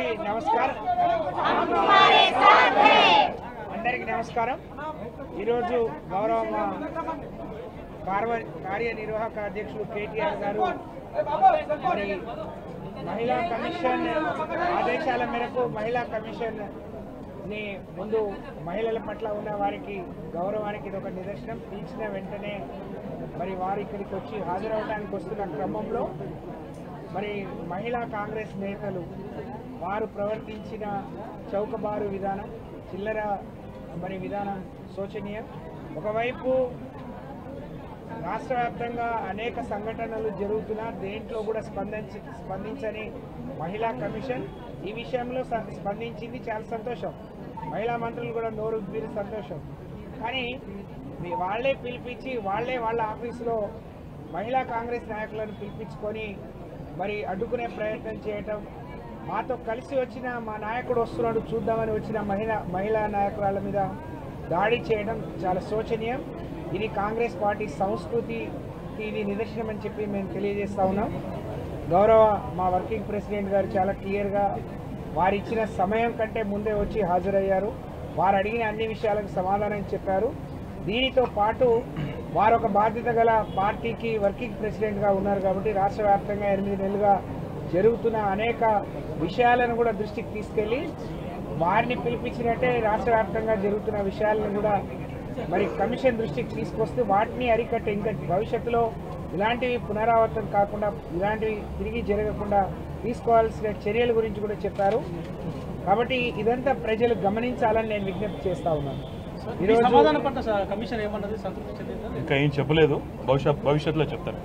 అందరికీ నమస్కారం. ఈరోజు గౌరవ కార్యనిర్వాహక అధ్యక్షులు కేటీఆర్ గారు మరి మహిళా కమిషన్ ఆదేశాల మేరకు మహిళా కమిషన్ ని ముందు మహిళల పట్ల ఉన్న వారికి గౌరవానికి ఇది ఒక నిదర్శనం. పిలిచిన వెంటనే మరి వారు ఇక్కడికి వచ్చి హాజరవడానికి వస్తున్న క్రమంలో మరి మహిళా కాంగ్రెస్ నేతలు వారు ప్రవర్తించిన చౌకబారు విధానం, చిల్లర మరి విధానం శోచనీయం. ఒకవైపు రాష్ట్ర వ్యాప్తంగా అనేక సంఘటనలు జరుగుతున్నా దేంట్లో కూడా స్పందించని మహిళా కమిషన్ ఈ విషయంలో స్పందించింది. చాలా సంతోషం. మహిళా మంత్రులు కూడా నోరు ఉబ్బిరి సంతోషం. కానీ వాళ్లే పిలిపించి వాళ్ళ ఆఫీసులో మహిళా కాంగ్రెస్ నాయకులను పిలిపించుకొని మరి అడ్డుకునే ప్రయత్నం చేయటం, మాతో కలిసి వచ్చిన మా నాయకుడు వస్తున్నాడు చూద్దామని వచ్చిన మహిళా నాయకురాల మీద దాడి చేయడం చాలా శోచనీయం. ఇది కాంగ్రెస్ పార్టీ సంస్కృతికి ఇది నిదర్శనం అని చెప్పి మేము తెలియజేస్తా ఉన్నాం. గౌరవ మా వర్కింగ్ ప్రెసిడెంట్ గారు చాలా క్లియర్గా వారు ఇచ్చిన సమయం కంటే ముందే వచ్చి హాజరయ్యారు. వారు అడిగిన అన్ని విషయాలకు సమాధానం చెప్పారు. దీనితో పాటు వారు ఒక బాధ్యత గల పార్టీకి వర్కింగ్ ప్రెసిడెంట్గా ఉన్నారు కాబట్టి రాష్ట్ర వ్యాప్తంగా 8 నెలలుగా జరుగుతున్న అనేక విషయాలను కూడా దృష్టికి తీసుకెళ్ళి వారిని పిలిపించినట్టే రాష్ట్ర వ్యాప్తంగా జరుగుతున్న విషయాలను కూడా మరి కమిషన్ దృష్టికి తీసుకొస్తే వాటిని అరికట్టే ఇంకా భవిష్యత్తులో ఇలాంటివి పునరావృతం కాకుండా ఇలాంటివి తిరిగి జరగకుండా తీసుకోవాల్సిన చర్యల గురించి కూడా చెప్పారు. కాబట్టి ఇదంతా ప్రజలు గమనించాలని నేను విజ్ఞప్తి చేస్తా ఉన్నాను. ఇంకా ఏం చెప్పలేదు, భవిష్యత్తులో చెప్తారు.